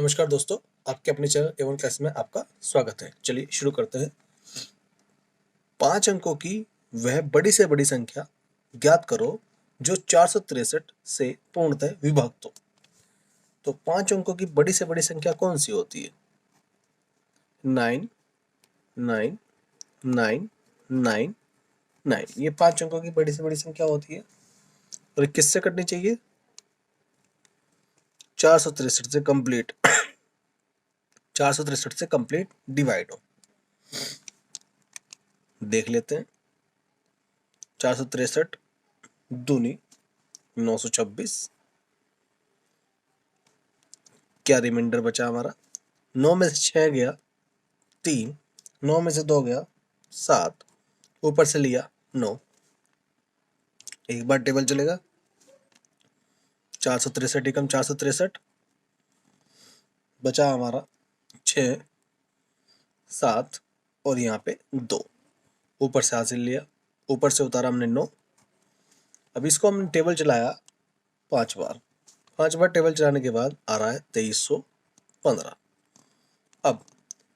नमस्कार दोस्तों, आपके अपने चैनल एवन क्लास में आपका स्वागत है। चलिए शुरू करते हैं। 5 अंकों की वह बड़ी से बड़ी संख्या ज्ञात करो जो 463 से पूर्णतः विभक्त हो। तो 5 अंकों की बड़ी से बड़ी संख्या कौन सी होती है? 9 9 9 9 9। ये 5 अंकों की बड़ी से बड़ी संख्या होती है और किससे कटनी चाहिए? 463 से कंप्लीट 463 से कंप्लीट डिवाइड हो। देख लेते हैं। 463 दूनी 926। क्या रिमाइंडर बचा हमारा? 9 में से 6 गया 3, 9 में से 2 गया 7, ऊपर से लिया 9। एक बार टेबल चलेगा। 463 एकम 463 बचा हमारा 6 7 और यहाँ पे 2, ऊपर से हासिल लिया, ऊपर से उतारा हमने 9। अब इसको हमने टेबल चलाया 5 बार। 5 बार टेबल चलाने के बाद आ रहा है 2315। अब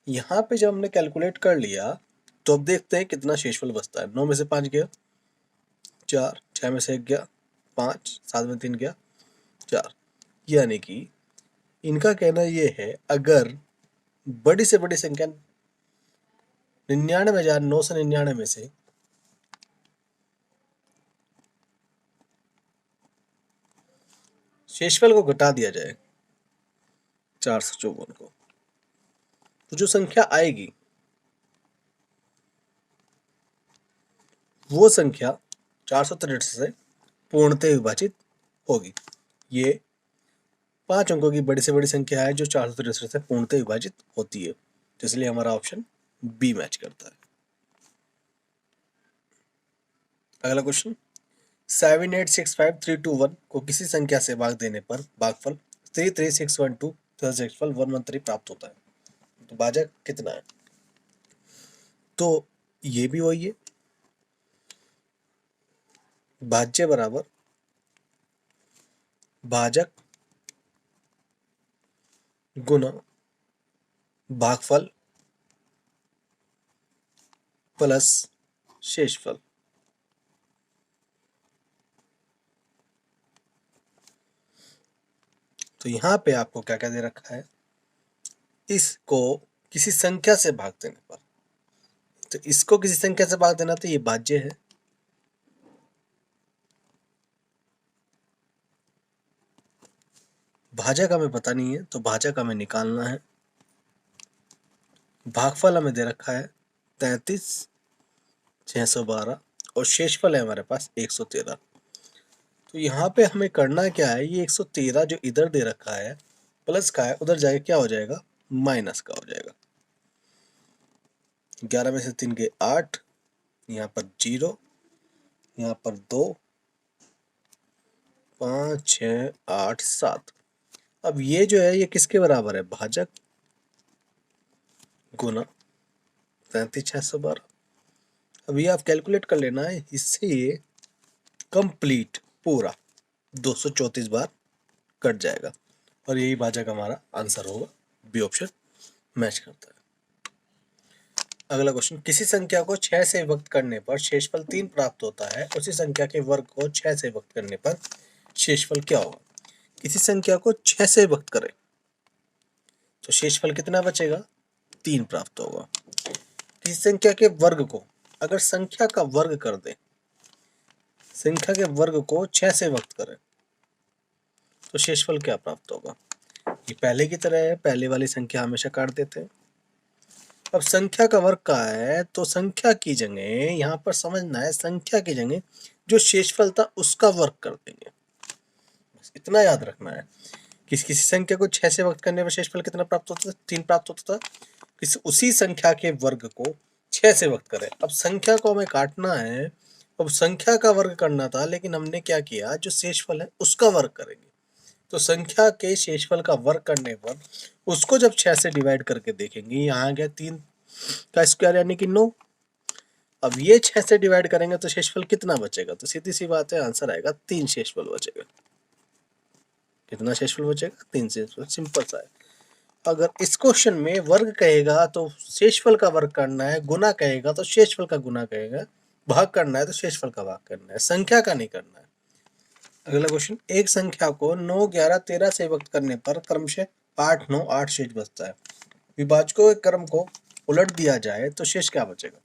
यहाँ पे जब हमने कैलकुलेट कर लिया तो अब देखते हैं कितना शेषफल बचता है। 9 में से 5 गया 4, 6 में से 1 गया 5, 7 में 3 गया 4। यानी कि इनका कहना ये है, अगर बड़ी से बड़ी संख्या 99,999 में से शेषफल को घटा दिया जाए 454 को, तो जो संख्या आएगी वो संख्या 463 से पूर्णतः विभाजित होगी। ये 5 अंकों की बड़ी से बड़ी संख्या है जो 463 से पूर्णतः विभाजित होती है, तो इसलिए हमारा ऑप्शन बी मैच करता है। अगला क्वेश्चन, 7865321 को किसी संख्या से भाग देने पर भागफल 33612 तथा शेषफल 113 प्राप्त होता है। तो भाजक कितना है? तो ये भी वही है, भाज्य बराबर भाजक गुना भागफल प्लस शेषफल। तो यहाँ पे आपको क्या क्या दे रखा है? इसको किसी संख्या से भाग देने पर, तो इसको किसी संख्या से भाग देना तो ये भाज्य है। भाजक हमें पता नहीं है तो भाजक हमें निकालना है। भागफल हमें दे रखा है 33,612 और शेषफल है हमारे पास 113। तो यहाँ पे हमें करना क्या है, ये 113 जो इधर दे रखा है प्लस का है, उधर जाके क्या हो जाएगा? माइनस का हो जाएगा। 11 में से 3 के 8, यहाँ पर 0, यहाँ पर 2, 5 6 8 7। अब ये जो है ये किसके बराबर है? भाजक गुना 33,612। अब ये आप कैलकुलेट कर लेना है, इससे ये कंप्लीट पूरा 234 बार कट जाएगा और यही भाजक हमारा आंसर होगा। बी ऑप्शन मैच करता है। अगला क्वेश्चन, किसी संख्या को 6 से विभक्त करने पर शेषफल 3 प्राप्त होता है, उसी संख्या के वर्ग को 6 से विभक्त करने पर शेषफल क्या होगा? किसी संख्या को 6 से विभक्त करें तो शेषफल कितना बचेगा? 3 प्राप्त होगा। किसी संख्या के वर्ग को अगर संख्या का वर्ग कर दे, संख्या के वर्ग को 6 से विभक्त करें तो शेषफल क्या प्राप्त होगा? ये पहले की तरह है, पहले वाली संख्या हमेशा काट देते हैं। अब संख्या का वर्ग का है तो संख्या की जगह यहाँ पर समझना है, संख्या की जगह जो शेषफल था उसका वर्ग कर देंगे। बस इतना याद रखना है। किसी संख्या को 6 से विभक्त करने पर शेषफल कितना प्राप्त होता था? 3 प्राप्त होता था। उसी संख्या के वर्ग को 6 से विभक्त करें। अब संख्या को हमें काटना है, अब संख्या का वर्ग करना था लेकिन हमने क्या किया, जो शेषफल है उसका वर्ग करेंगे। तो संख्या के शेषफल का वर्ग करने पर उसको जब 6 से डिवाइड करके देखेंगे, यहाँ आ गया 3 का स्क्वायर यानी कि 9। अब ये 6 से डिवाइड करेंगे तो शेषफल कितना बचेगा? तो सीधी सी बात है, आंसर आएगा 3 शेषफल बचेगा। कितना शेषफल बचेगा? 3 शेषफल। सिंपल सा है। अगर इस क्वेश्चन में वर्ग कहेगा तो शेषफल का वर्ग करना है, गुना कहेगा तो शेषफल का गुना कहेगा, भाग करना है तो शेषफल का भाग करना है, संख्या का नहीं करना है। अगला क्वेश्चन, एक संख्या को 9, 11, 13 से विभक्त करने पर क्रमशः 8, 9, 8 शेष बचता है। विभाजकों के क्रम को उलट दिया जाए तो शेष क्या बचेगा?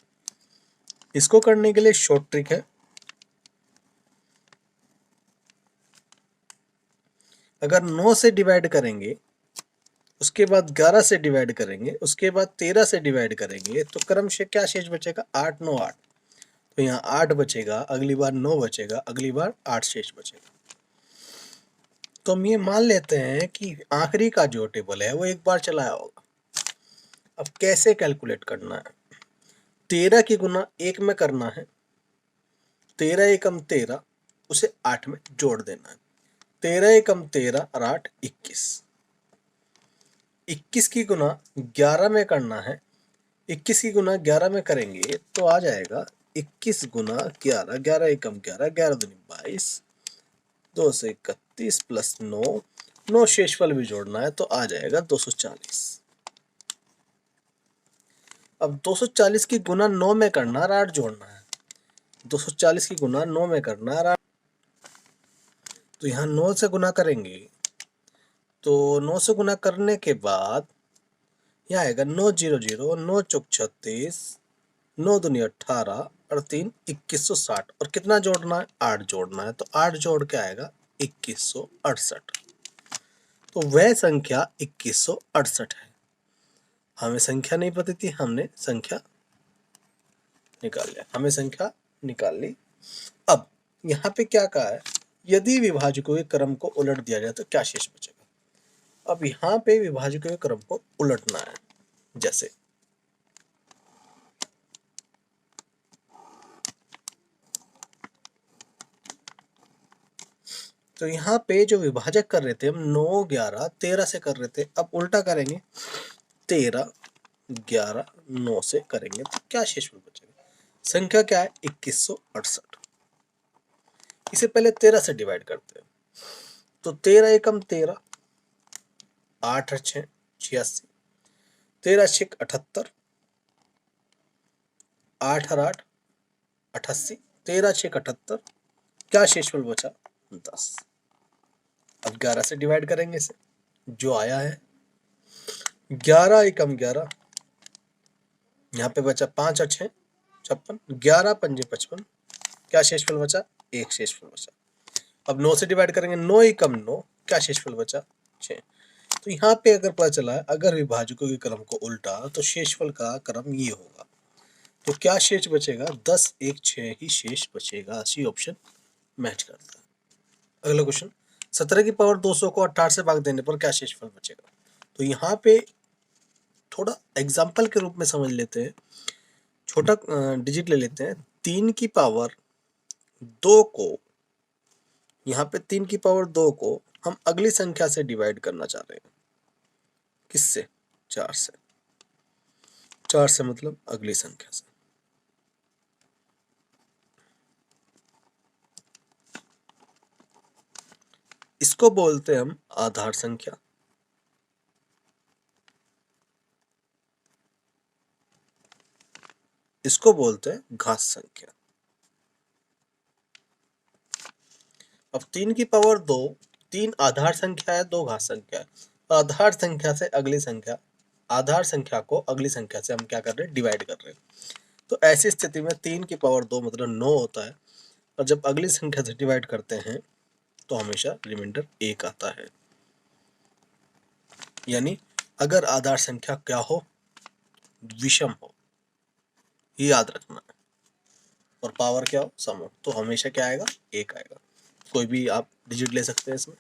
इसको करने के लिए शॉर्ट ट्रिक है। अगर 9 से डिवाइड करेंगे, उसके बाद 11 से डिवाइड करेंगे, उसके बाद 13 से डिवाइड करेंगे, तो क्रमशः क्या शेष बचेगा? 8, 9, 8। तो यहाँ 8 बचेगा, अगली बार 9 बचेगा, अगली बार 8 शेष बचेगा। तो हम ये मान लेते हैं कि आखिरी का जो टेबल है वो एक बार चलाया होगा। अब कैसे कैलकुलेट करना है? 13 की गुना 1 में करना है, 13 एकम 13, उसे 8 में जोड़ देना है। 13 एकम 13 और 8 21। 21 की गुना 11 में करना है, 21 की गुना 11 में करेंगे तो आ जाएगा 21 गुना 11, 11 एकम 11, 11 दूनी 22, 2 से 31 प्लस 9, 9 शेषफल भी जोड़ना है तो आ जाएगा 240। अब 240 की गुना 9 में करना और 8 जोड़ना है। 240 की गुना 9 में करना और 8, तो यहाँ 9 से गुना करेंगे, तो 9 से गुना करने के बाद यहाँ आएगा 9 0 0, 9 चौक 36, 9 दूनी 18 और 3 2160। और कितना जोड़ना है? 8 जोड़ना है, तो 8 जोड़ के आएगा 2168। तो वह संख्या 2168 है। हमें संख्या नहीं पता थी, हमने संख्या निकाल लिया, हमें संख्या निकाल ली। अब यहाँ पे क्या कहा है? यदि विभाजकों के क्रम को उलट दिया जाए तो क्या शेष बचेगा? अब यहाँ पे विभाजकों के क्रम को उलटना है। जैसे तो यहाँ पे जो विभाजक कर रहे थे हम 9, 11, 13 से कर रहे थे, अब उल्टा करेंगे, 13, 11, 9 से करेंगे तो क्या शेषफल बचेगा? संख्या क्या है? 2168। इसे पहले 13 से डिवाइड करते हैं, तो 13 एकम 13, 8 6 86, 13 6 78, 8 और 8 88, 13 6 78, क्या शेषफल बचा? 10। अब 11 से डिवाइड करेंगे इसे, जो आया है 11 एकम 11, यहाँ पे बचा 5 और 6 56, 11 पंजे 55, क्या शेषफल बचा? 1 शेषफल बचा। अब 9 से डिवाइड करेंगे, 9 एकम 9, क्या शेषफल बचा? 6। तो यहाँ पे अगर पता चला है अगर विभाजकों के क्रम को उल्टा तो शेषफल का क्रम ये होगा, तो क्या शेष बचेगा? 10 1 6 ही शेष बचेगा। सी ऑप्शन मैच करता है। अगला क्वेश्चन, 17 की पावर 200 को 18 से भाग देने पर क्या शेषफल बचेगा? तो यहाँ पे थोड़ा एग्जाम्पल के रूप में समझ लेते हैं, छोटा डिजिट ले लेते हैं। 3 की पावर 2 को, यहाँ पे 3 की पावर 2 को हम अगली संख्या से डिवाइड करना चाह रहे हैं। किससे? 4 से। 4 से मतलब अगली संख्या से। इसको बोलते हैं हम आधार संख्या। इसको बोलते हैं घात संख्या। अब 3 की पावर 2, 3 आधार संख्या है, 2 घात संख्या है। आधार संख्या से अगली संख्या, आधार संख्या को अगली संख्या से हम क्या कर रहे हैं? डिवाइड कर रहे हैं। तो ऐसी स्थिति में 3 की पावर 2 मतलब 9 होता है, और जब अगली संख्या से डिवाइड करते हैं तो हमेशा रिमाइंडर 1 आता है। यानी अगर आधार संख्या क्या हो? विषम हो, ये याद रखना है, और पावर क्या हो? सम हो, तो हमेशा क्या आएगा? 1 आएगा। कोई भी आप डिजिट ले सकते हैं इसमें।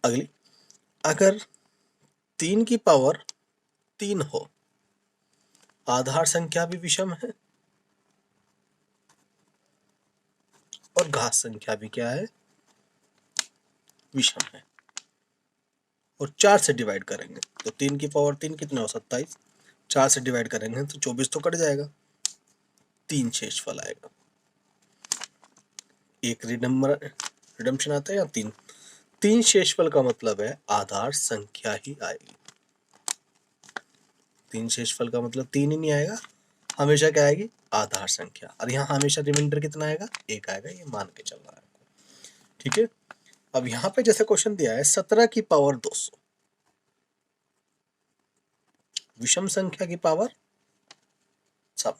अगली, अगर 3 की पावर 3 हो, आधार संख्या भी विषम है और घात संख्या भी क्या है? विषम है, और 4 से डिवाइड करेंगे तो 3 की पावर 3 कितने हो? 27। 4 से डिवाइड करेंगे तो 24 तो कट जाएगा, 3 शेषफल आएगा। एक रिडम्पशन आता है या 3 शेषफल का मतलब है आधार संख्या ही आएगी। 3 शेषफल का मतलब 3 ही नहीं आएगा, हमेशा क्या आएगी आधार संख्या, और यहाँ हमेशा रिमाइंडर कितना आएगा 1 आएगा, ये मान के चल रहा है आपको। ठीक है, अब यहाँ पे जैसे क्वेश्चन दिया है 17 की पावर 200, विषम संख्या की पावर सम,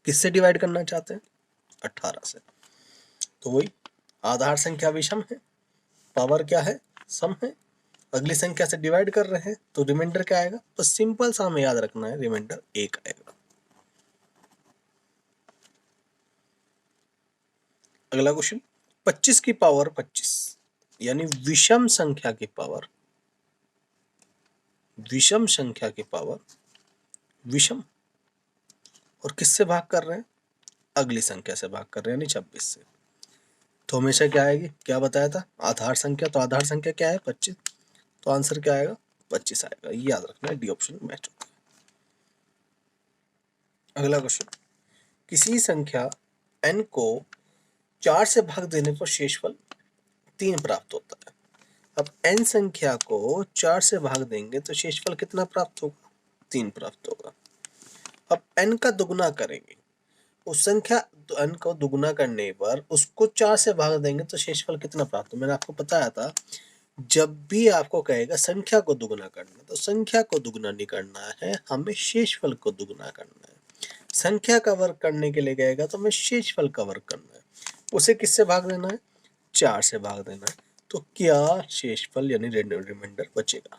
किससे डिवाइड करना चाहते हैं 18 से, तो वही आधार संख्या विषम है, पावर क्या है सम है, अगली संख्या से डिवाइड कर रहे हैं तो रिमाइंडर क्या आएगा, तो सिंपल सा हमें याद रखना है रिमाइंडर 1 आएगा। अगला क्वेश्चन 25 की पावर 25 यानी विषम संख्या की पावर, विषम संख्या की पावर विषम, और किससे भाग कर रहे हैं अगली संख्या से भाग कर रहे हैं यानी 26 से, तो हमेशा क्या आएगी, क्या बताया था आधार संख्या, तो आधार संख्या क्या है 25, तो आंसर क्या आएगा 25 आएगा, ये याद रखना है, डी ऑप्शन मैच होता है। अगला क्वेश्चन किसी संख्या n को 4 से भाग देने पर शेषफल 3 प्राप्त होता है। अब n संख्या को 4 से भाग देंगे तो शेषफल कितना प्राप्त होगा 3 प्राप्त होगा। अब n का दुगुना करेंगे, उस संख्या n को दुगुना करने पर उसको 4 से भाग देंगे तो शेषफल कितना प्राप्त होगा। मैंने आपको बताया था जब भी आपको कहेगा संख्या को दुगुना करना, तो संख्या को दुगुना नहीं करना है, हमें शेषफल को दुगुना करना है। संख्या का वर्ग करने के लिए कहेगा तो हमें शेषफल का वर्ग करना है, उसे किससे भाग देना है 4 से भाग देना है, तो क्या शेषफल यानी रिमाइंडर बचेगा।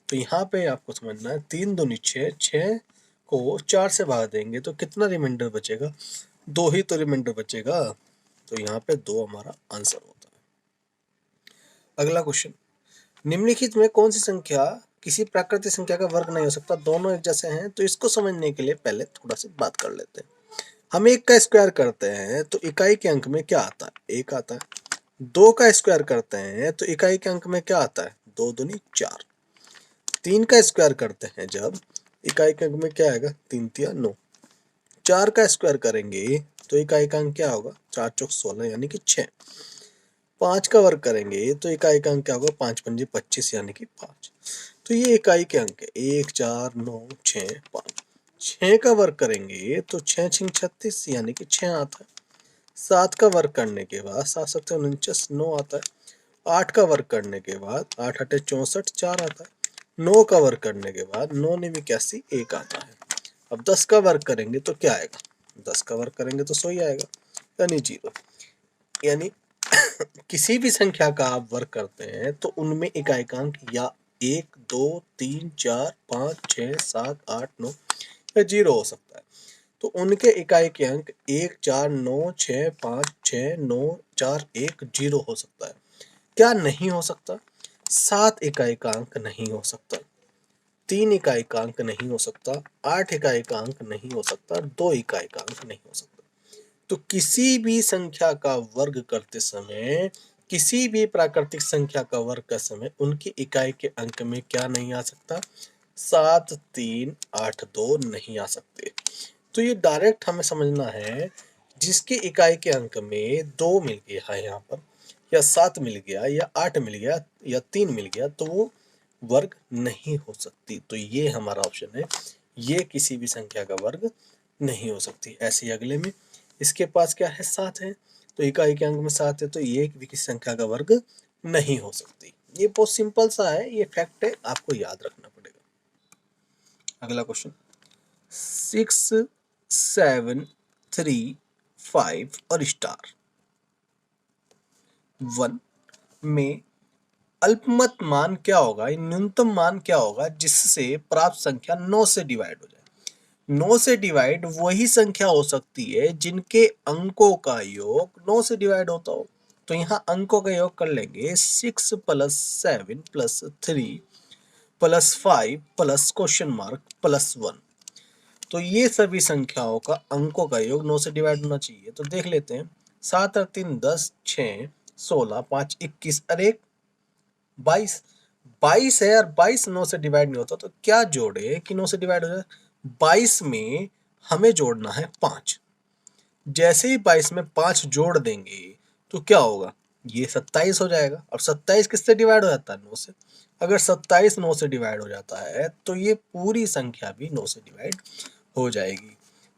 तो यहाँ पे आपको समझना है 3 दूनी 6, 6 को 4 से भाग देंगे तो कितना रिमाइंडर बचेगा, 2 ही तो रिमाइंडर बचेगा, तो यहाँ पे 2 हमारा आंसर होता है। अगला क्वेश्चन निम्नलिखित में कौन सी संख्या किसी प्राकृतिक संख्या का वर्ग नहीं हो सकता, दोनों एक जैसे हैं, तो इसको समझने के लिए पहले थोड़ा सा बात कर लेते हैं। हम 1 का स्क्वायर करते हैं तो इकाई के अंक में क्या आता है 1 आता है, 2 का स्क्वायर करते हैं तो इकाई के अंक में क्या आता है 2 दूनी 4, 3 का स्क्वायर करते हैं जब इकाई के अंक में क्या आएगा 3 तिया 9, 4 का स्क्वायर करेंगे तो इकाई का अंक क्या होगा 4 चौक 16 यानी कि 6, 5 का वर्ग करेंगे तो इकाई का अंक क्या होगा 5 पंजे 25 यानी कि 5, तो ये इकाई के अंक है 1 4 9 6 5। 6 का वर्ग करेंगे तो 6 छिंग 36 यानी कि 6 आता है, 7 का वर्ग करने के बाद 7 7 49 9 आता है, 8 का वर्ग करने के बाद 8 8 64 4 आता है, 9 का वर्ग करने के बाद 9 9 81 1 आता है। अब 10 का वर्ग करेंगे तो क्या आएगा, 10 का वर्ग करेंगे तो 100 ही आएगा यानी 0, यानी किसी भी संख्या का आप वर्ग करते हैं तो उनमें इकाई का अंक या 1 2 3 4 5 6 7 8 9 या 0 हो सकता है, तो उनके इकाई के अंक 1 4 9 6 5 6 9 4 1 0 हो सकता है। क्या नहीं हो सकता, 7 इकाई का अंक नहीं हो सकता, 3 इकाई का अंक नहीं हो सकता, 8 इकाई का अंक नहीं हो सकता, 2 इकाई का अंक नहीं हो सकता। तो किसी भी संख्या का वर्ग करते समय, किसी भी प्राकृतिक संख्या का वर्ग का समय उनकी इकाई के अंक में क्या नहीं आ सकता 7 3 8 2 नहीं आ सकते। तो ये डायरेक्ट हमें समझना है जिसकी इकाई के अंक में 2 मिल गया है यहाँ पर, या 7 मिल गया या 8 मिल गया या 3 मिल गया, तो वो वर्ग नहीं हो सकती। तो ये हमारा ऑप्शन है, ये किसी भी संख्या का वर्ग नहीं हो सकती। ऐसे ही अगले में इसके पास क्या है 7 है, तो इकाई के अंक में 7 है, तो ये भी किसी संख्या का वर्ग नहीं हो सकती। ये बहुत सिंपल सा है, ये फैक्ट है, आपको याद रखना पड़ेगा। अगला क्वेश्चन 6 7 3 5 और स्टार 1 में अल्पमत मान क्या होगा, न्यूनतम मान क्या होगा जिससे प्राप्त संख्या 9 से डिवाइड हो जाए। 9 से डिवाइड वही संख्या हो सकती है जिनके अंकों का योग 9 से डिवाइड होता हो। तो यहाँ अंकों का योग कर लेंगे 6 + 7 + 3 + 5 + क्वेश्चन मार्क +1, तो ये सभी संख्याओं का अंकों का योग 9 से डिवाइड होना चाहिए। तो देख लेते हैं 7 और 3 10 6 16 5 21 और 1 22, 22 है और 22 9 से डिवाइड नहीं होता, तो क्या जोड़े कि 9 से डिवाइड हो जाए। 22 में हमें जोड़ना है 5, जैसे ही 22 में 5 जोड़ देंगे तो क्या होगा, ये 27 हो जाएगा। और 27 किससे डिवाइड हो जाता है 9 से, अगर 27 9 से डिवाइड हो जाता है तो ये पूरी संख्या भी 9 से डिवाइड हो जाएगी।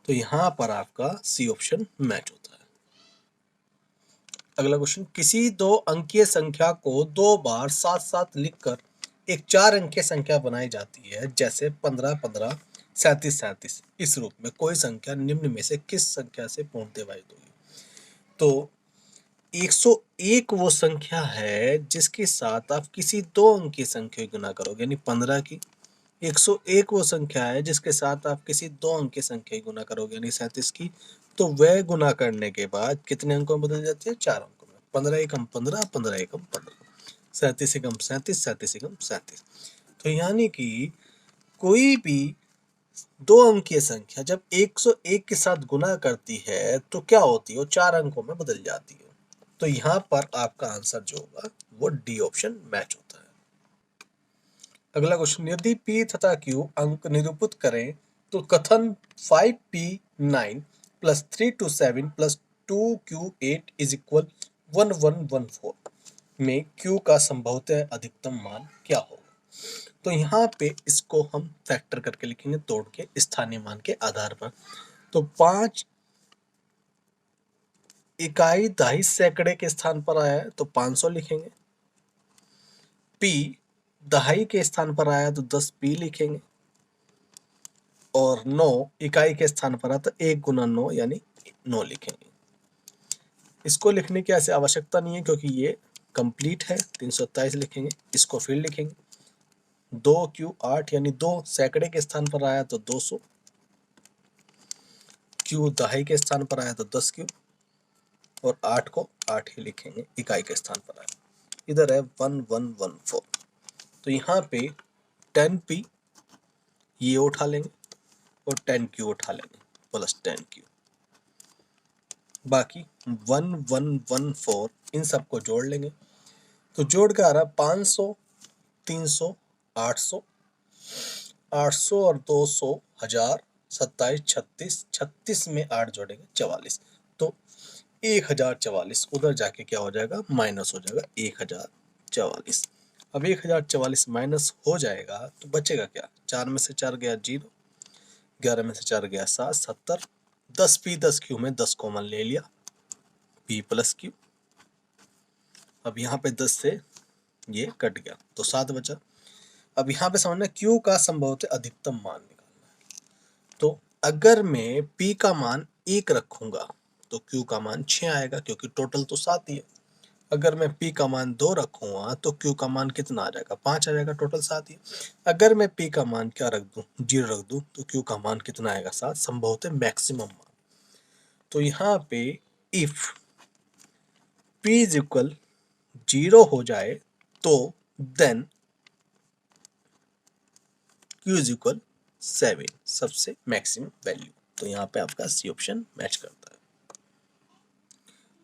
तो यहाँ पर आपका सी ऑप्शन मैच होता है। अगला क्वेश्चन, किसी 2 अंकीय संख्या को 2 बार साथ साथ लिखकर एक 4 अंकीय संख्या बनाई जाती है, जैसे 15 15 37 37। इस रूप में कोई संख्या निम्न में से किस संख्या से पूर्णतः विभाजित होगी? तो 101 वो संख्या है जिसके साथ आप किसी 2 अंकीय संख्या की गुना करोगे, यानी 15 की। 101 वो संख्या है जिसके साथ आप किसी 2 अंकीय संख्या की गुना करोगे, यानी 37 की। तो वह गुना करने के बाद कितने अंकों में बदल जाती है? 4 अंकों में। 15 एकम 15, 15 एकम 15, 37 एकम 37, 37 एकम 37। तो यानी कि कोई भी 2 अंकीय संख्या जब 101 के साथ गुना करती है तो क्या होती है? वो 4 अंकों में बदल जाती है। तो यहाँ पर आपका आंसर जो होगा वो डी ऑप्शन मैच होता है। अगला क्वेश्चन, यदि P तथा Q अंक निरूपित करें तो कथन 5P9 plus 327 plus 2Q8 is equal 1114 में Q का संभवतः अधिकतम मान क्या होगा? तो यहाँ पे इसको हम फैक्टर करके लिखेंगे, तोड़ के स्थानीय मान के आधार पर। तो 5 इकाई दहाई सैकड़े के स्थान पर आया है तो 500 लिखेंगे। P दहाई के स्थान पर आया तो 10P लिखेंगे। और 9 इकाई के स्थान पर आता 1 गुना 9 यानी 9 लिखेंगे। इसको लिखने की ऐसे आवश्यकता नहीं है क्योंकि ये कंप्लीट है। 327 लिखेंगे, इसको फिर लिखेंगे। 2Q8 यानी 2 सैकड़े के स्थान पर आया तो 200, Q दहाई के स्थान पर आया तो 10Q, और 8 को 8 ही लिखेंगे, इकाई के स्थान पर आया। इधर है 1114। तो यहाँ पे 10P ये उठा लेंगे और 10Q उठा लेंगे प्लस 10Q, बाकी 1114 इन सबको जोड़ लेंगे। तो जोड़ के आ रहा है 500, 300, 800, 800 और 200, 1000, 27, 36, 36 में 8 जोड़ेंगे 44। तो 1044 उधर जाके क्या हो जाएगा? माइनस हो जाएगा 1044। अब 1044 माइनस हो जाएगा तो बचेगा क्या? 4 में से 4 गया 0, 11 में से 4 गया 7, 70। 10P 10Q में 10 कॉमन ले लिया, P प्लस Q। अब यहाँ पे 10 से ये कट गया तो 7 बचा। अब यहाँ पे समझना Q का संभवतः अधिकतम मान निकालना है। तो अगर मैं P का मान 1 रखूंगा तो Q का मान 6 आएगा क्योंकि टोटल तो 7 ही है। अगर मैं P का मान 2 रखूंगा तो Q का मान कितना आ जाएगा? 5 आ जाएगा, टोटल 7 ही। अगर मैं P का मान क्या रख दूं? 0 रख दूं तो Q का मान कितना आएगा? 7, संभवतः मैक्सिमम मान। तो यहाँ पे इफ P इज इक्वल 0 हो जाए तो देन Q इज इक्वल 7, सबसे मैक्सिमम वैल्यू। तो यहाँ पे आपका सी ऑप्शन मैच करता है।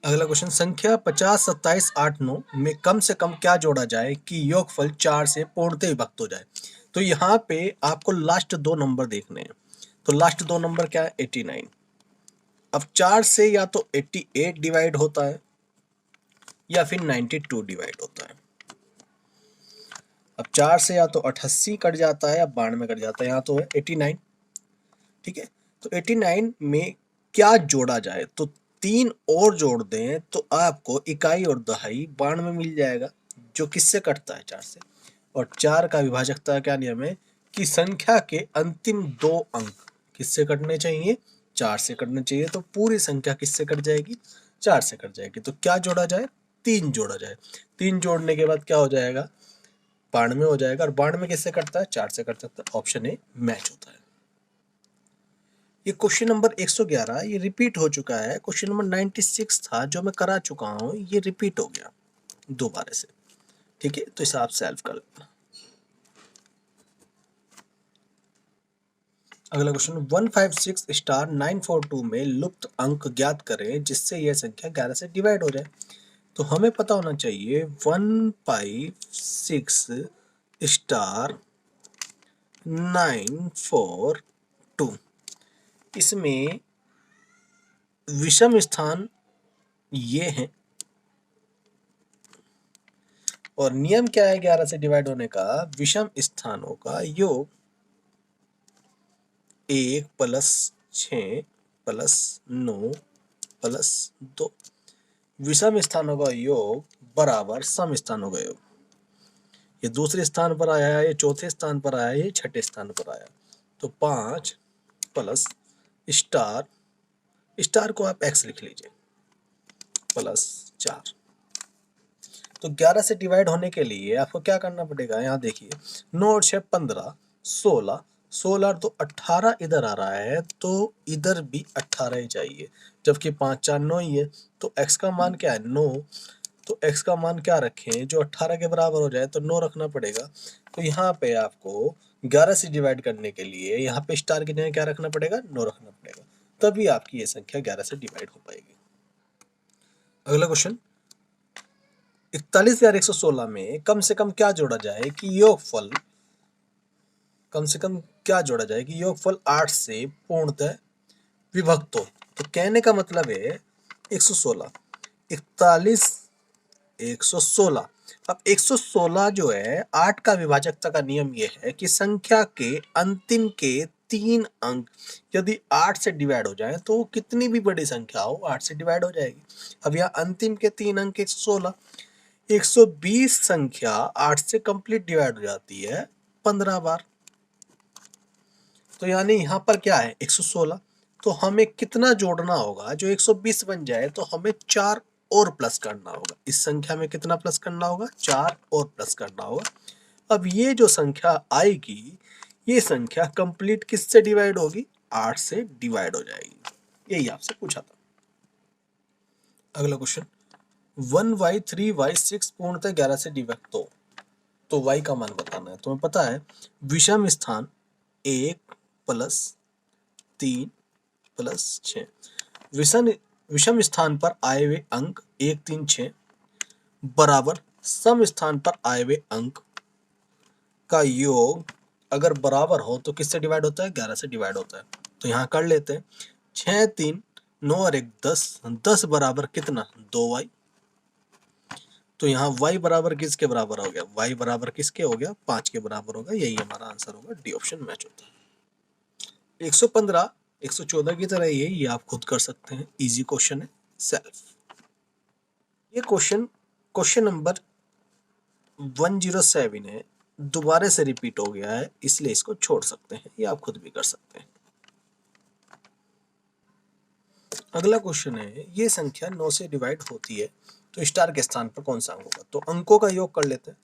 अगला क्वेश्चन, संख्या 50 27 8 9 में कम से कम क्या जोड़ा जाए कि योगफल 4 से पूर्णतः विभक्त हो जाए? तो यहाँ पे आपको लास्ट 2 नंबर देखने हैं। तो लास्ट 2 नंबर क्या है? 89। अब 4 से या तो 88 डिवाइड होता है या फिर 92 डिवाइड होता है। अब 4 से या तो 88 कट जाता है या 92 कट जाता है, यहाँ तो है 89। ठीक है, तो 89 में क्या जोड़ा जाए? तो 3 और जोड़ दें तो आपको इकाई और दहाई 92 मिल जाएगा, जो किससे कटता है? 4 से। और 4 का विभाजकता क्या नियम है कि संख्या के अंतिम 2 अंक किससे कटने चाहिए? 4 से कटने चाहिए। तो पूरी संख्या किससे कट जाएगी? 4 से कट जाएगी। तो क्या जोड़ा जाए? 3 जोड़ा जाए। 3 जोड़ने के बाद क्या हो जाएगा? 92 हो जाएगा। और 92 किससे कटता है? 4 से कट सकता है। ऑप्शन ए मैच होता है। ये क्वेश्चन नंबर 111 ये रिपीट हो चुका है। क्वेश्चन नंबर 96 था जो मैं करा चुका हूँ, ये रिपीट हो गया दोबारा से। ठीक है, तो इसे आप सॉल्व कर लेना। अगला क्वेश्चन, 156 स्टार 942 में लुप्त अंक ज्ञात करें जिससे यह संख्या 11 से डिवाइड हो जाए। तो हमें पता होना चाहिए 156 स्टार 942, इसमें विषम स्थान ये हैं और नियम क्या है 11 से डिवाइड होने का? विषम स्थानों का योग 1 प्लस 6 प्लस 9 प्लस 2, विषम स्थानों का योग बराबर सम स्थानों का योग। ये दूसरे स्थान पर आया है, ये चौथे स्थान पर आया है, ये छठे स्थान पर आया। तो 5 प्लस स्टार, स्टार को आप x लिख लीजिए, प्लस 4। तो 11 से डिवाइड होने के लिए आपको क्या करना पड़ेगा? यहाँ देखिए 9 और 6 15, 16, 16 तो 18 इधर आ रहा है, तो इधर भी 18 ही चाहिए, जबकि 5 4 9 ही है। तो x का मान क्या है? 9। तो x का मान क्या रखें जो 18 के बराबर हो जाए? तो 9 रखना पड़ेगा। तो यहाँ पे आपको 11 से डिवाइड करने के लिए यहाँ पे स्टार की जगह क्या रखना पड़ेगा? 9 रखना पड़ेगा, तभी आपकी ये संख्या 11 से डिवाइड हो पाएगी। अगला क्वेश्चन, 41,116 में कम से कम क्या जोड़ा जाए कि योगफल, कम से कम क्या जोड़ा जाए कि योगफल 8 से पूर्णतः विभक्त हो? तो कहने का मतलब है 116, 41 116। अब 116 जो है 8 का विभाजकता का नियम यह है कि संख्या के अंतिम के 3 अंक यदि 8 से डिवाइड हो जाए तो कितनी भी बड़ी संख्या हो 8 से डिवाइड हो जाएगी। अब यहाँ अंतिम के 3 अंक 116, 120 संख्या 8 से कंप्लीट डिवाइड हो जाती है 15 बार। तो यानी यहाँ पर क्या है 116, तो हमें कितना जोड़ना होगा जो 120 बन जाए? तो हमें 4 और प्लस करना होगा। इस संख्या में कितना प्लस करना होगा? 4 और प्लस करना होगा। अब ये जो संख्या आएगी, ये संख्या कंप्लीट किससे डिवाइड होगी? 8 से डिवाइड हो जाएगी। यही आपसे पूछा था। अगला क्वेश्चन, 1y 3y 6 पूर्णतः 11 से डिवाइड हो, तो y का मान बताना है। तुम्हें पता है विषम स्थान 1 प्लस 3 प्लस 6, विषम स्थान पर आए हुए अंक 1 3 6 बराबर सम स्थान पर आए हुए अंक का योग अगर बराबर हो तो किससे डिवाइड होता है? 11 से डिवाइड होता है। तो यहाँ कर लेते हैं 6 3 9 और 1 10, 10 बराबर कितना? 2y। तो यहाँ y बराबर किसके बराबर हो गया? y बराबर किसके हो गया? 5 के बराबर होगा। यही हमारा आंसर होगा, डी ऑप्शन मैच होता है। 115 114 की तरह ये आप खुद कर सकते हैं, इजी क्वेश्चन है, सेल्फ। ये क्वेश्चन नंबर 107 है, दोबारा से रिपीट हो गया है, इसलिए इसको छोड़ सकते हैं, ये आप खुद भी कर सकते हैं। अगला क्वेश्चन है, ये संख्या 9 से डिवाइड होती है तो स्टार के स्थान पर कौन सा अंक होगा? तो अंकों का योग कर लेते हैं।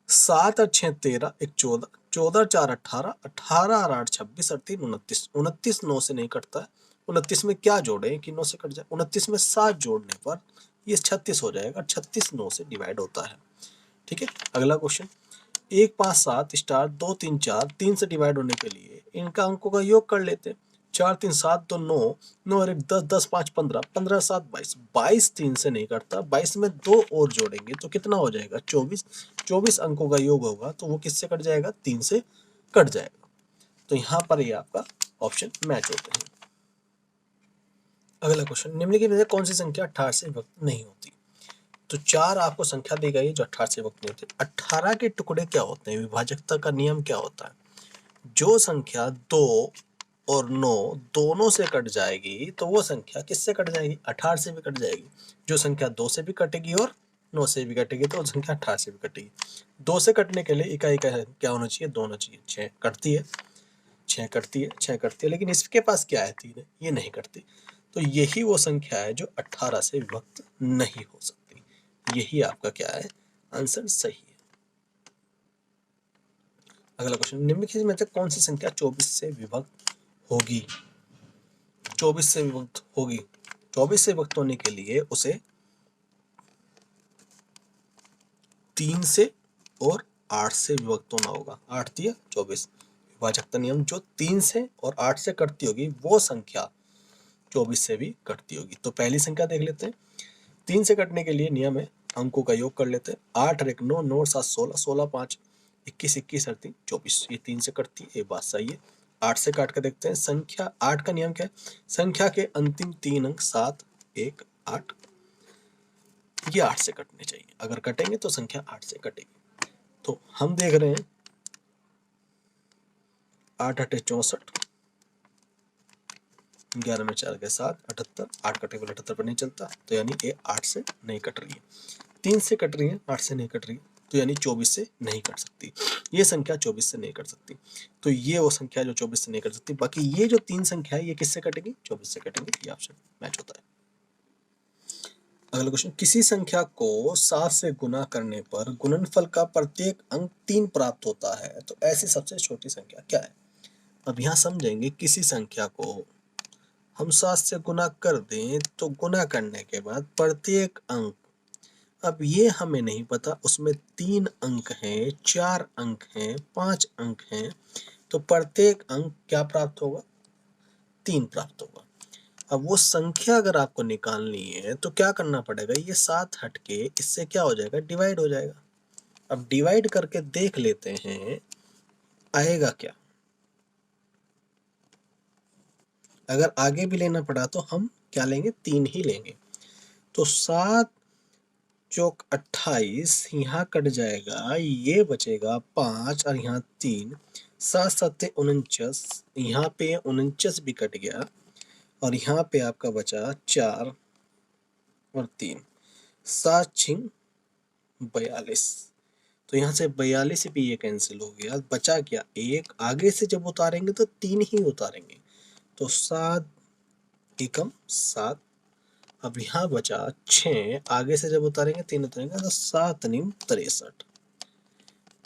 7 और 6 13, 1 14, 14 और 4 18, 18 और 8 26 और 3 29, 29 9 से नहीं कटता है। 29 में क्या जोड़े कि 9 से कट जाए? 29 में 7 जोड़ने पर ये 36 हो जाएगा, 36 9 से डिवाइड होता है। ठीक है। अगला क्वेश्चन, 1 5 7 स्टार 2 3 4, 3 से डिवाइड होने के लिए इनका अंकों का योग कर लेते हैं। 4 3 7 2 9, 9 और 1 10, 10 5 15, 15 7 22, 22 3 से नहीं करता, 22 में 2 और जोड़ेंगे तो कितना हो जाएगा? 24, 24 अंकों का योग होगा तो वो किससे कट जाएगा? 3 से कट जाएगा। तो यहाँ पर ये आपका ऑप्शन मैच होता है। अगला क्वेश्चन, निम्नलिखित में से कौन सी संख्या 18 से विभक्त नहीं होती? तो 4 आपको संख्या दी गई है जो 18 से विभक्त नहीं होती। 18 के टुकड़े क्या होते हैं? विभाजकता का नियम क्या होता है? जो संख्या 2 और 9 दोनों से कट जाएगी तो वो संख्या किससे कट जाएगी? 18 से भी कट जाएगी। जो संख्या 2 से भी कटेगी और 9 से भी कटेगी तो संख्या 18 से भी कटेगी। 2 से कटने के लिए इकाई का क्या होना चाहिए? 2 होना चाहिए। 6 कटती है, 6 कटती है, 6 कटती है, लेकिन इसके पास क्या है? 3 है, ये नहीं कटती। तो यही वो संख्या है जो 18 से विभक्त नहीं हो सकती। यही आपका क्या है? आंसर सही है। अगला क्वेश्चन, निम्नलिखित में से कौन सी संख्या 24 से विभक्त होगी? 24 से विभक्त होगी। 24 से विभक्त होने के लिए उसे 3 से और 8 से विभक्त होना होगा। 8 दिया 24, विभाजकता नियम जो 3 से और 8 से कटती होगी वो संख्या 24 से भी कटती होगी। तो पहली संख्या देख लेते हैं। 3 से कटने के लिए नियम है, अंकों का योग कर लेते हैं। 8 और 1 9, 9 और 7 16, 16 5 21, 21 और 3 24, ये 3 से कटती है, ये बात सही है। 8 से काट कर देखते हैं। संख्या 8 का नियम क्या है? संख्या के अंतिम 3 अंक 7 1 8, ये 8 से कटने चाहिए, अगर कटेंगे तो संख्या 8 से कटेगी। तो हम देख रहे हैं 8 8 64, 11 में 4 के 7 78, 8 कटे बोले 78 पर नहीं चलता, तो यानी ये 8 से नहीं कट रही है। 3 से कट रही है, 8 से नहीं कट रही है, तो यानी 24 से नहीं कट सकती। ये संख्या 24 से नहीं कट सकती, तो ये वो संख्या जो 24 से नहीं कट सकती। बाकी ये जो 3 संख्या है ये किससे कटेगी? 24 से कटेंगे। ये ऑप्शन मैच होता है। अगला क्वेश्चन, किसी संख्या को 7 से गुना करने पर गुणनफल का प्रत्येक अंक 3 प्राप्त होता है, तो ऐसी सबसे छोटी संख्या क्या है? अब यहाँ समझेंगे, किसी संख्या को हम 7 से गुना कर दें तो गुना करने के बाद प्रत्येक अंक, अब ये हमें नहीं पता उसमें 3 अंक हैं, 4 अंक हैं, 5 अंक हैं, तो प्रत्येक अंक क्या प्राप्त होगा? 3 प्राप्त होगा। अब वो संख्या अगर आपको निकालनी है तो क्या करना पड़ेगा? ये 7 हट के इससे क्या हो जाएगा? डिवाइड हो जाएगा। अब डिवाइड करके देख लेते हैं आएगा क्या। अगर आगे भी लेना पड़ा तो हम क्या लेंगे? 3 ही लेंगे। तो 7 चौक 28, यहाँ कट जाएगा, ये बचेगा 5 और यहाँ 3, 7 7 49, यहाँ पे 49 भी कट गया और यहाँ पे आपका बचा 4 और 3, 7 छिंग 42। तो यहाँ से 42 भी ये कैंसिल हो गया, बचा क्या? 1। आगे से जब उतारेंगे तो 3 ही उतारेंगे, तो 7 एकम 7। अब यहाँ बचा 6, आगे से जब उतारेंगे 3 उतारेंगे तो 7 नीम 63।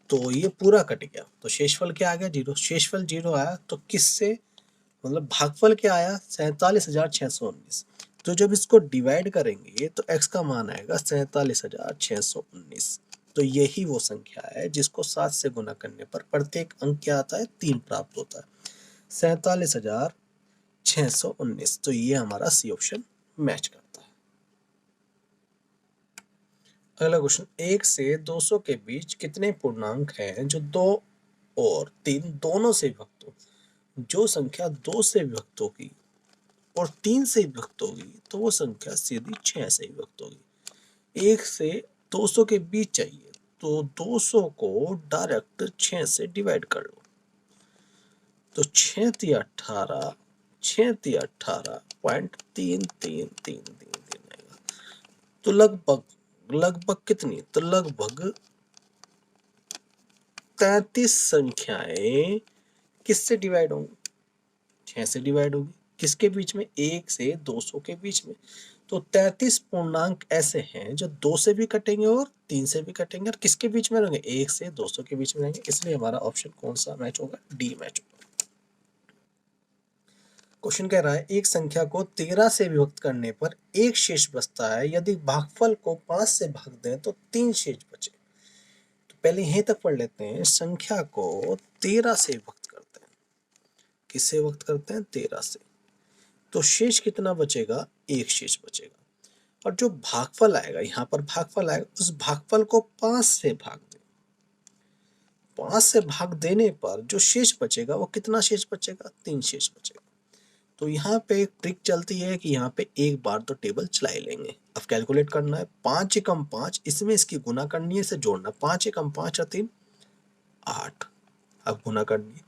तो ये पूरा कट गया, तो शेषफल क्या आ गया? 0। शेषफल 0 आया तो किससे, मतलब भागफल क्या आया? 47,619। तो जब इसको डिवाइड करेंगे तो x का मान आएगा 47,619। तो यही वो संख्या है जिसको 7 से गुना करने पर प्रत्येक अंक क्या आता है? 3 प्राप्त होता है, 47,619। तो ये हमारा सी ऑप्शन मैच करता है। अगला क्वेश्चन, 1 से 200 के बीच कितने पूर्णांक हैं जो 2 और 3 दोनों से विभक्त हो? जो संख्या 2 से विभक्त होगी और 3 से विभक्त होगी तो वो संख्या सीधी 6 से विभक्त होगी। 1 से 200 के बीच चाहिए तो 200 को डायरेक्ट 6 से डिवाइड कर लो, तो 6 तिया 18, 6 तिया 18.3333 आएगा। तो लगभग कितनी? तो लगभग 33 संख्याएं किससे डिवाइड होंगी? 6 से डिवाइड होगी। किसके बीच में? 1 से 200 के बीच में। तो 33 पूर्णांक ऐसे हैं जो 2 से भी कटेंगे और 3 से भी कटेंगे, और किसके बीच में रहेंगे? 1 से 200 के बीच में रहेंगे। इसलिए हमारा ऑप्शन कौन सा मैच होगा? डी मैच होगा। क्वेश्चन कह रहा है, एक संख्या को 13 से विभक्त करने पर एक शेष बचता है, यदि भागफल को 5 से भाग दें तो 3 शेष बचे। तो पहले यहीं तक पढ़ लेते हैं। संख्या को 13 से विभक्त करते हैं, किससे विभक्त करते हैं? 13 से। तो शेष कितना बचेगा? एक शेष बचेगा। और जो भागफल आएगा, यहाँ पर भागफल आएगा, उस भागफल को 5 से भाग दें। 5 से भाग देने पर जो शेष बचेगा वो कितना शेष बचेगा? 3 शेष बचेगा। तो यहाँ पे एक ट्रिक चलती है कि यहाँ पे एक बार तो टेबल चला ही लेंगे। अब कैलकुलेट करना है, 5 एकम 5, इसमें इसकी गुना करनी है, इसे जोड़ना। 5 एकम 5 और 3 8। अब गुना करनी है,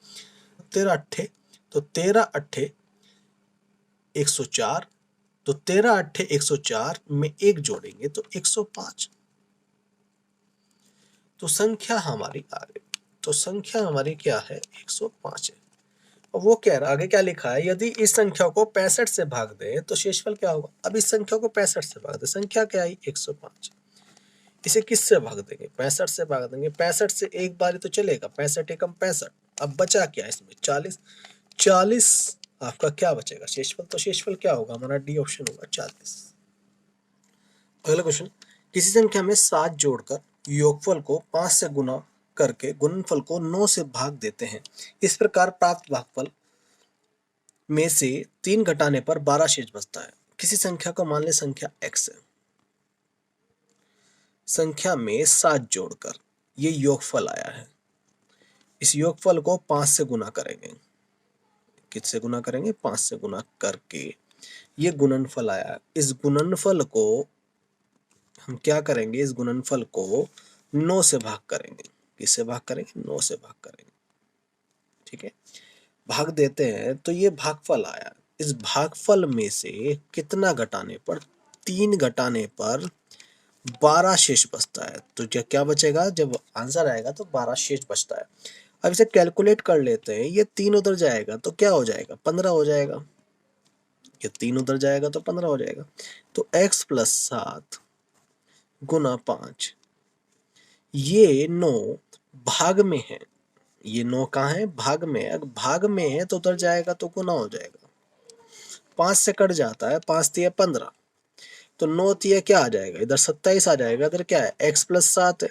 13 अट्ठे, तो 13 अट्ठे 104, तो 13 अट्ठे 104 में एक जोड़ेंगे तो 105। तो संख्या हमारी आ गई। तो संख्या हमारी क्या है? 105 है। और वो कह रहा, आगे क्या लिखा है? यदि इस संख्या को 65 से भाग दे तो शेषफल क्या होगा? अब इस संख्या को 65 से भाग दे, संख्या क्या आई? 105। इसे किससे भाग देंगे? 65 से भाग देंगे। 65 से एक बार तो चलेगा, 65 एकम 65। अब बचा क्या इसमें? 40। 40 आपका क्या बचेगा? शेषफल। तो शेषफल क्या होगा हमारा? डी ऑप्शन होगा, 40। अगला क्वेश्चन, किसी संख्या में 7 जोड़कर योगफल को 5 से गुना करके गुणनफल को 9 से भाग देते हैं। इस प्रकार प्राप्त भागफल में से 3 घटाने पर 12 शेष बचता है। किसी संख्या को मान ले संख्या x है, संख्या में 7 जोड़कर ये योगफल आया है। इस योगफल को 5 से गुना करेंगे। किससे गुना करेंगे? 5 से गुना करके ये गुणनफल आया। इस गुणनफल को हम क्या करेंगे, इस गुणनफल को 9 से भाग करेंगे। किससे भाग करेंगे, 9 से भाग करेंगे। ठीक है, भाग देते हैं तो ये भागफल आया। इस भागफल में से कितना घटाने पर, 3 घटाने पर 12 शेष बचता है। तो क्या बचेगा, जब आंसर आएगा तो 12 शेष बचता है। अब इसे कैलकुलेट कर लेते हैं। ये 3 उधर जाएगा तो क्या हो जाएगा, 15 हो जाएगा। ये 3 उधर जाएगा तो 15 हो जाएगा। तो x + 7 गुना 5, ये 9 भाग में है। ये 9 कहाँ है, भाग में। अगर भाग में है तो उधर जाएगा तो गुना हो जाएगा। 5 से कट जाता है, 5 तिया 15, तो 9 तिया क्या आ जाएगा, इधर 27 आ जाएगा। इधर क्या है, x + 7 है।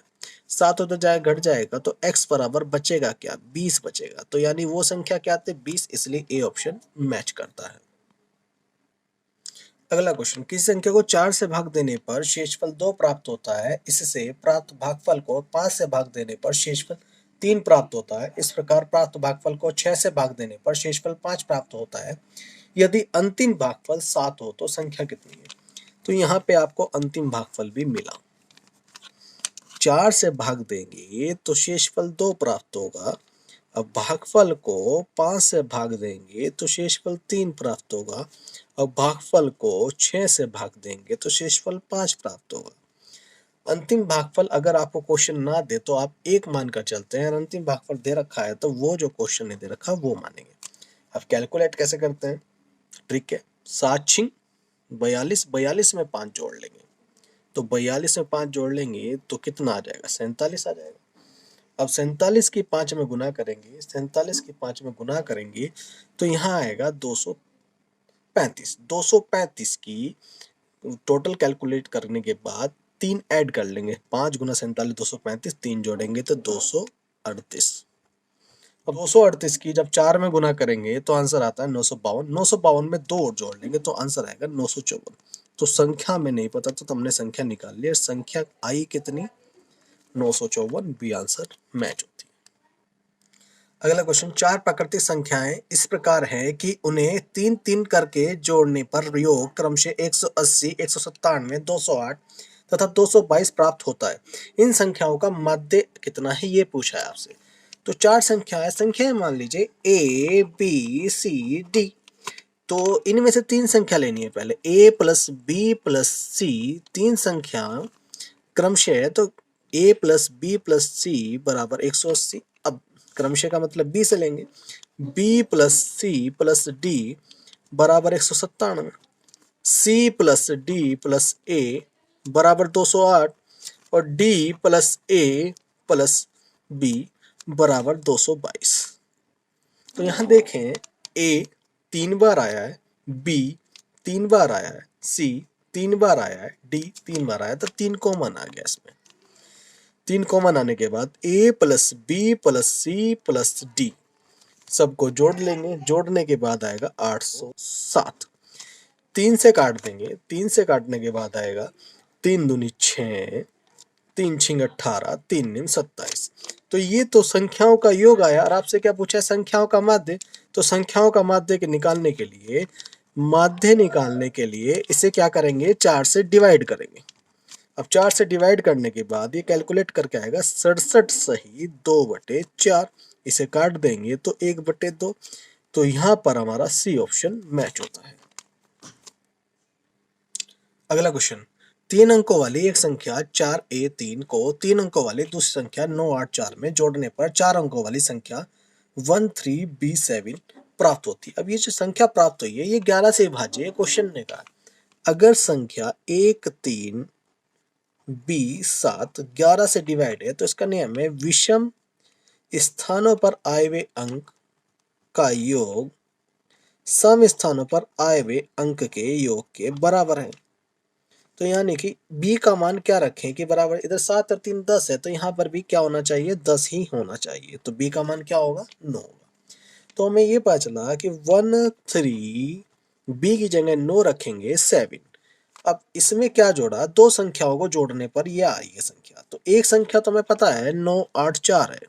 7 उधर जाएगा, घट जाएगा, तो x बराबर बचेगा क्या, 20 बचेगा। तो यानी वो संख्या क्या आती है, 20, इसलिए ए ऑप्शन मैच करता है। अगला क्वेश्चन, किसी संख्या को 4 से भाग देने पर शेषफल 2 प्राप्त होता है। इससे प्राप्त भागफल को 5 से भाग देने पर शेषफल 3 प्राप्त होता है। इस प्रकार प्राप्त भागफल को 6 से भाग देने पर शेषफल 5 प्राप्त होता है। यदि अंतिम भागफल 7 हो तो संख्या कितनी है। तो यहाँ पे आपको अंतिम भागफल भी मिला। 4 से भाग देंगे तो शेषफल 2 प्राप्त होगा। अब भागफल को 5 से भाग देंगे तो शेषफल 3 प्राप्त होगा। अब भागफल को 6 से भाग देंगे तो शेषफल 5 प्राप्त होगा। अंतिम भागफल अगर आपको क्वेश्चन ना दे तो आप 1 मानकर चलते हैं, और अंतिम भागफल दे रखा है तो वो जो क्वेश्चन ने दे रखा वो मानेंगे। अब कैलकुलेट कैसे करते हैं, ट्रिक है, 7 6 42, 42 में 5 जोड़ लेंगे। तो 42 में 5 जोड़ लेंगे तो कितना आ जाएगा, 47 आ जाएगा। अब 47 की 5 में गुना करेंगे, 47 की 5 में गुना करेंगे तो यहाँ आएगा 235। 235 की टोटल कैलकुलेट करने के बाद 3 ऐड कर लेंगे। 5 गुना 47 235, 3 जोड़ेंगे तो 238। अब 238 की जब 4 में गुना करेंगे तो आंसर आता है 952। 952 में 2 और जोड़ लेंगे तो आंसर आएगा 954। तो संख्या में नहीं पता तो हमने संख्या निकाल लिया। संख्या आई कितनी, 954, बी आंसर मैच होती है। अगला क्वेश्चन, 4 प्राकृतिक संख्याएं इस प्रकार हैं कि उन्हें 3 3 करके जोड़ने पर योग क्रमशः 180, 197, 208 तथा 222 प्राप्त होता है। इन संख्याओं का माध्य कितना है, ये पूछा है आपसे। तो 4 संख्याएं मान लीजिए a b c d। तो इनमें से 3 संख्या लेनी है। पहले a + b + c, 3 संख्या क्रमशः, तो a + b + c बराबर 180। अब क्रमशः का मतलब b से लेंगे। b + c + d बराबर 197, c + d + a बराबर 208 और d + a + b बराबर 222। तो यहाँ देखें, a 3 बार आया है, b 3 बार आया है, c 3 बार आया है, d 3 बार आया, तो 3 कॉमन आ गया इसमें। 3 कॉमन आने के बाद a + b + c + d सबको जोड़ लेंगे। जोड़ने के बाद आएगा 807। 3 से काट देंगे। 3 से काटने के बाद आएगा 3 दूनी 6, 3 6 18, 3 9 27। तो ये तो संख्याओं का योग आया। और आपसे क्या पूछा है, संख्याओं का माध्य। तो संख्याओं का माध्य के निकालने के लिए इसे क्या करेंगे, 4 से डिवाइड करेंगे। अब 4 से डिवाइड करने के बाद ये कैलकुलेट करके आएगा 67 सही 2/4। इसे काट देंगे तो 1/2। तो यहाँ पर हमारा सी ऑप्शन मैच होता है। अगला क्वेश्चन, 3 अंकों वाली एक संख्या 4a3 को 3 अंकों वाली दूसरी संख्या 984 में जोड़ने पर 4 अंकों वाली संख्या 13b7 प्राप्त होती है। अब ये जो संख्या प्राप्त हुई है ये 11 से विभाज्य है। क्वेश्चन ने कहा अगर संख्या 1 3 b7 11 से डिवाइड है तो इसका नियम है विषम स्थानों पर आए हुए अंक का योग सम स्थानों पर आए हुए अंक के योग के बराबर है। तो यानी कि b का मान क्या रखें कि बराबर, इधर 7 और 3 10 है तो यहाँ पर भी क्या होना चाहिए, 10 ही होना चाहिए। तो b का मान क्या होगा, 9 होगा। तो हमें ये पता चला कि 13 b की जगह 9 रखेंगे 7। अब इसमें क्या जोड़ा, 2 संख्याओं को जोड़ने पर यह आई है संख्या। तो एक संख्या तो हमें पता है 984 है।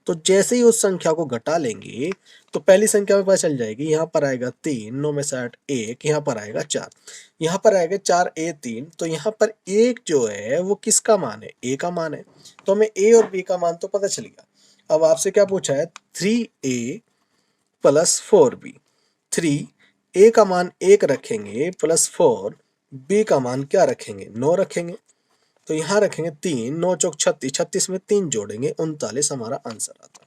तो जैसे ही उस संख्या को घटा लेंगे तो पहली संख्या में पता चल जाएगी, यहाँ पर आएगा 3, 9 में से 8 1, यहाँ पर आएगा 4, यहाँ पर आएगा 4a3, तो यहाँ पर 1 जो है वो किसका मान है, a का मान है, तो हमें a और b का मान तो पता चल गया। अब आपसे क्या पूछा है, 3a प्लस 4b, 3a का मान 1 रखेंगे प्लस 4b का मान क्या रखेंगे, 9 रखेंगे, तो यहाँ रखेंगे 3, 9 चौक 36, 36 में 3 जोड़ेंगे 39 हमारा आंसर आता है।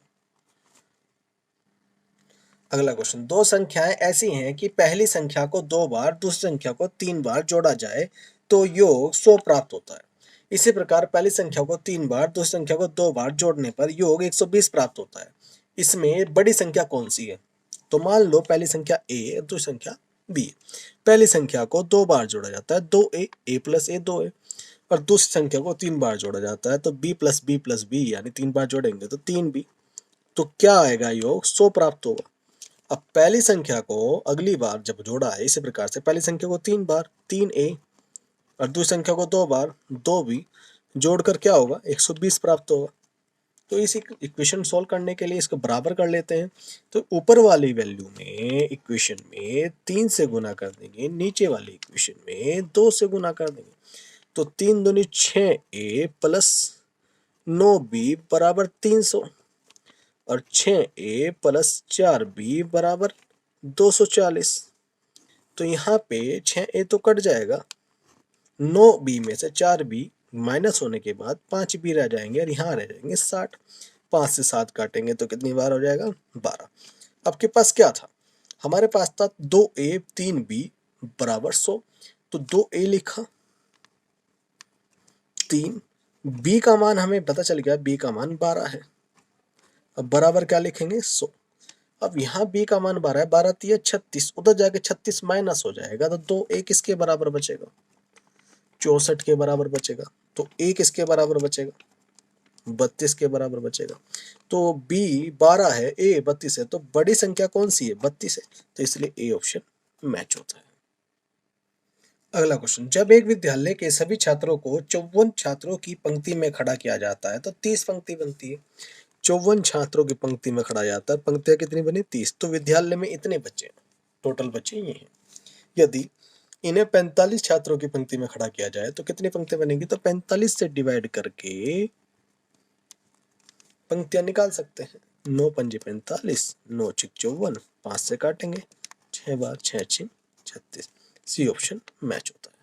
अगला क्वेश्चन, दो संख्याएं ऐसी हैं कि पहली संख्या को 2 बार दूसरी संख्या को 3 बार जोड़ा जाए तो योग 100 प्राप्त होता है। इसी प्रकार पहली संख्या को 3 बार दूसरी संख्या को 2 बार जोड़ने पर योग 120 प्राप्त होता है। इसमें बड़ी संख्या कौन सी है? तो मान लो पहली संख्या a और दूसरी संख्या b है। पहली संख्या को 2 बार जोड़ा जाता है, 2a, a plus a 2a, और दूसरी संख्या को 3 बार जोड़ा जाता है तो b प्लस b यानी 3 बार जोड़ेंगे तो 3b, तो क्या आएगा, योग 100 प्राप्त होगा। अब पहली संख्या को अगली बार जब जोड़ा है इसी प्रकार से पहली संख्या को 3 बार 3a और दूसरी संख्या को 2 बार 2b, जोड़कर क्या होगा, 120 प्राप्त होगा। तो इस इक्वेशन सॉल्व करने के लिए इसको बराबर कर लेते हैं। तो ऊपर वाली वैल्यू में इक्वेशन में 3 से गुना कर देंगे, नीचे वाली इक्वेशन में 2 से गुना कर देंगे, तो 3 दूनी 6a प्लस 9b बराबर 300 और 6a प्लस 4b बराबर 240। तो यहाँ पे 6a तो कट जाएगा, 9b में से 4b माइनस होने के बाद 5b रह जाएंगे और यहाँ रह जाएंगे 60। 5 से 7 काटेंगे तो कितनी बार हो जाएगा, 12। आपके पास क्या था, हमारे पास था 2a 3b बराबर 100, तो 2a लिखा, 3b का मान हमें पता चल गया, b का मान 12 है। अब बराबर क्या लिखेंगे, 100। अब यहाँ b का मान 12 है, 12 3 36, उधर जाके 36 माइनस हो जाएगा तो 2a किसके बराबर बचेगा, 64 के बराबर बचेगा। तो a किसके बराबर बचेगा, 32 के बराबर बचेगा। तो b 12 है, a 32 है, तो बड़ी संख्या कौन सी है, 32 है, तो इसलिए a ऑप्शन मैच होता है। अगला क्वेश्चन, जब एक विद्यालय के सभी छात्रों को 54 छात्रों की पंक्ति में खड़ा किया जाता है तो 30 पंक्ति बनती है। 54 छात्रों की पंक्ति में खड़ा जाता है, पंक्तियां कितनी बनी, 30, तो विद्यालय में इतने बच्चे, टोटल बच्चे ये हैं। यदि इन्हें 45 छात्रों की पंक्ति में खड़ा किया जाए तो कितनी पंक्ति बनेगी, तो 45 से डिवाइड करके पंक्तियां निकाल सकते हैं। 9 पंजे 45, 9 छिक 54, 5 से काटेंगे, 6 बार 6 छिक 36, सी ऑप्शन मैच होता है।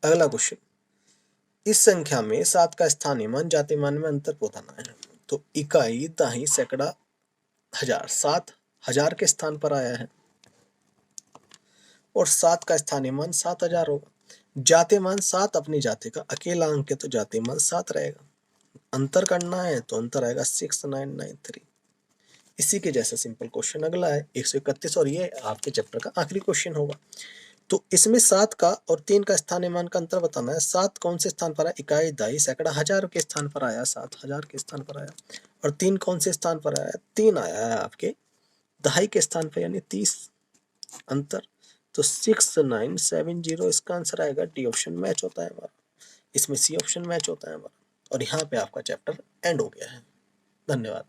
अगला क्वेश्चन, इस संख्या में 7 का स्थानीय मान जाति मान में अंतर बताना है। तो इकाई, दहाई, सैकड़ा, हजार, 7 हजार के स्थान पर आया है और 7 का स्थानीय मान 7000 होगा। जाति मान 7 अपनी जाति का अकेला अंक है तो जाति मान 7 रहेगा। अंतर करना है तो अंतर आएगा 6993। इसी के जैसा सिंपल क्वेश्चन अगला है 131 और ये आपके चैप्टर का आखिरी क्वेश्चन होगा। तो इसमें 7 का और 3 का स्थानीय मान का अंतर बताना है। 7 कौन से स्थान पर आया, इकाई, दहाई, सैकड़ा, हजार के स्थान पर आया, 7 हजार के स्थान पर आया। और 3 कौन से स्थान पर आया, 3 आया है आपके दहाई के स्थान पर, यानी 30 अंतर। तो 6970 इसका आंसर आएगा, डी ऑप्शन मैच होता है हमारा, इसमें सी ऑप्शन मैच होता है हमारा। और यहाँ पे आपका चैप्टर एंड हो गया है। धन्यवाद।